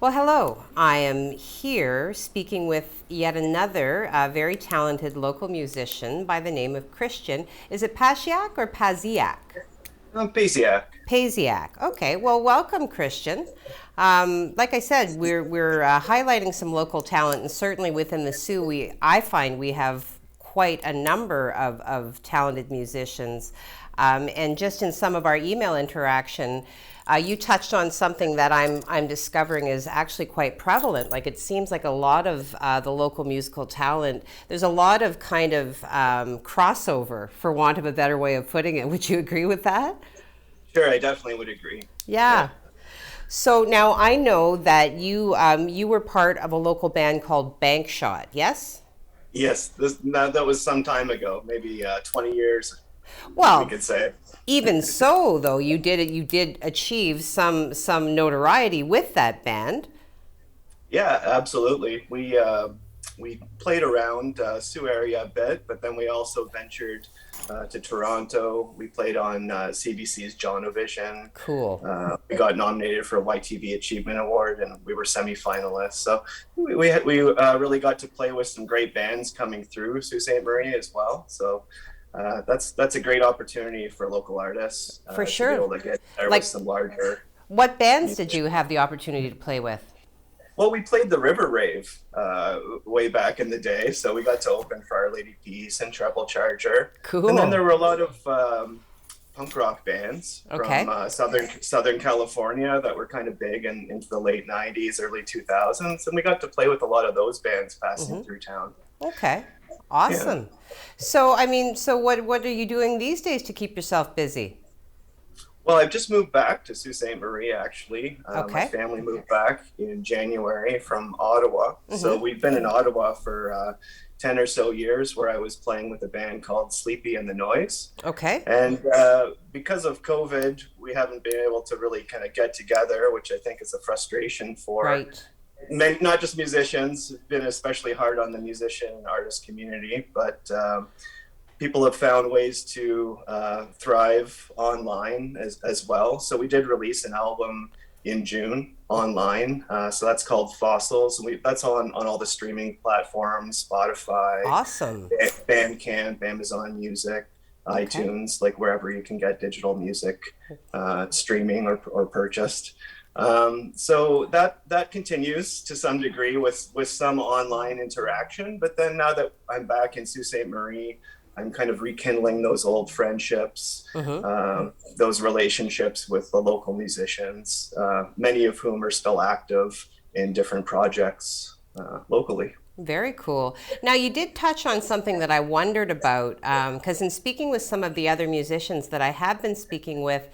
Well, hello. I am here speaking with yet another very talented local musician by the name of Christian. Is it Pasiak or Pasiak? Pasiak. Pasiak. Okay. Well, welcome, Christian. Like I said, we're highlighting some local talent, and certainly within the Sioux, I find we have quite a number of talented musicians. And just in some of our email interaction, you touched on something that I'm discovering is actually quite prevalent. Like it seems like a lot of the local musical talent, there's a lot of kind of crossover, for want of a better way of putting it. Would you agree with that? Sure, I definitely would agree. Yeah. Yeah. So now I know that you were part of a local band called Bank Shot. Yes. Yes, that was some time ago, maybe 20 years, we Well, could say. even so, though you did it, you did achieve some notoriety with that band. Yeah, absolutely. We played around Sioux area a bit, but then we also ventured to Toronto. We played on CBC's Jonovision. Cool. We got nominated for a YTV Achievement Award, and we were semi-finalists. So we really got to play with some great bands coming through Sault Ste. Marie as well. So that's a great opportunity for local artists For to be sure. able to get there with Like, some larger what bands did you musicians. have the opportunity to play with? Well, we played the River Rave way back in the day, so we got to open for Our Lady Peace and Treble Charger, and then Cool. there were a lot of punk rock bands from Okay. Southern California that were kind of big into the late '90s, early 2000s, and we got to play with a lot of those bands passing through town. Okay. Yeah. Awesome. So, I mean, so what are you doing these days to keep yourself busy? Well, I've just moved back to Sault Ste. Marie, actually. My Okay. family moved back in January from Ottawa. So we've been in Ottawa for 10 or so years, where I was playing with a band called Sleepy and the Noise. Okay. And because of COVID, we haven't been able to really kind of get together, which I think is a frustration for Right. not just musicians. It's been especially hard on the musician and artist community, but people have found ways to thrive online as well. So we did release an album in June online. So that's called Fossils. That's on all the streaming platforms, Spotify, Awesome. Bandcamp, Amazon Music, Okay. iTunes, like wherever you can get digital music streaming or purchased. So that continues to some degree with some online interaction. But then now that I'm back in Sault Ste. Marie, I'm kind of rekindling those old friendships, those relationships with the local musicians, many of whom are still active in different projects locally. Very cool. Now, you did touch on something that I wondered about, because in speaking with some of the other musicians that I have been speaking with,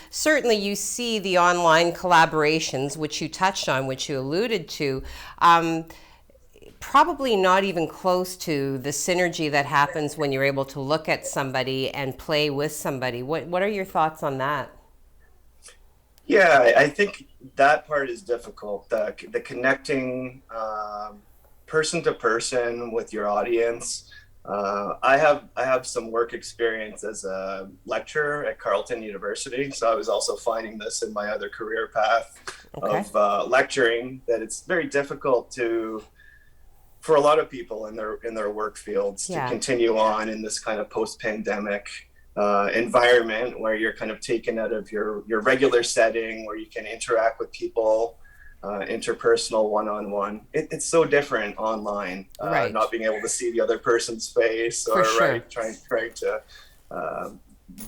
certainly you see the online collaborations, which you touched on, which you alluded to. Probably not even close to the synergy that happens when you're able to look at somebody and play with somebody. What are your thoughts on that? Yeah, I think that part is difficult. The connecting person to person with your audience. I have some work experience as a lecturer at Carleton University, so I was also finding this in my other career path Okay. of lecturing, that it's very difficult to for a lot of people in their work fields to Yeah. continue on in this kind of post-pandemic environment, where you're kind of taken out of your regular setting where you can interact with people, interpersonal one-on-one. It's so different online, Right. not being able to see the other person's face, For or sure. right, trying to uh,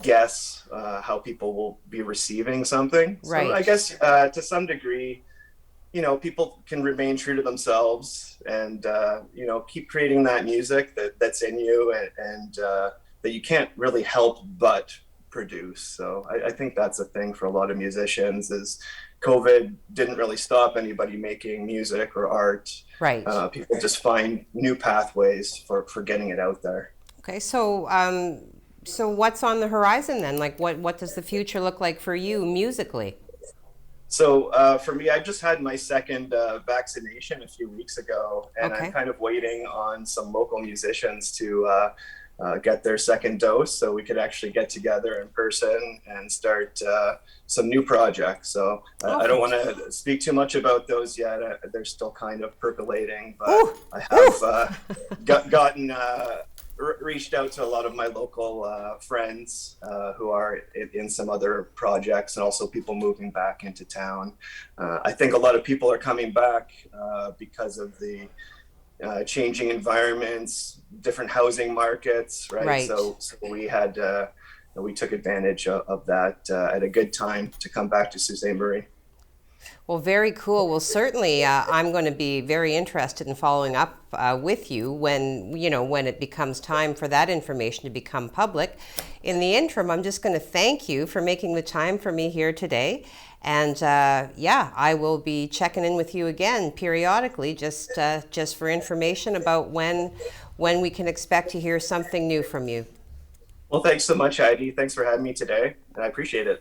guess how people will be receiving something. So I Right. guess to some degree, people can remain true to themselves, and keep creating that music that's in you, and that you can't really help but produce. So I think that's a thing for a lot of musicians. Is COVID didn't really stop anybody making music or art. Right. People just find new pathways for getting it out there. Okay. So what's on the horizon then? Like, what does the future look like for you musically? So for me, I just had my second vaccination a few weeks ago, and I'm Okay. kind of waiting on some local musicians to get their second dose, so we could actually get together in person and start some new projects. So I don't want to speak too much about those yet. They're still kind of percolating, but Ooh, I have gotten reached out to a lot of my local friends who are in some other projects, and also people moving back into town. I think a lot of people are coming back because of the changing environments, different housing markets, right? right. So we had we took advantage of that at a good time to come back to Sault Ste. Marie. Well, very cool. Well, certainly, I'm going to be very interested in following up with you when when it becomes time for that information to become public. In the interim, I'm just going to thank you for making the time for me here today, and yeah, I will be checking in with you again periodically, just for information about when we can expect to hear something new from you. Well, thanks so much, Heidi. Thanks for having me today, and I appreciate it.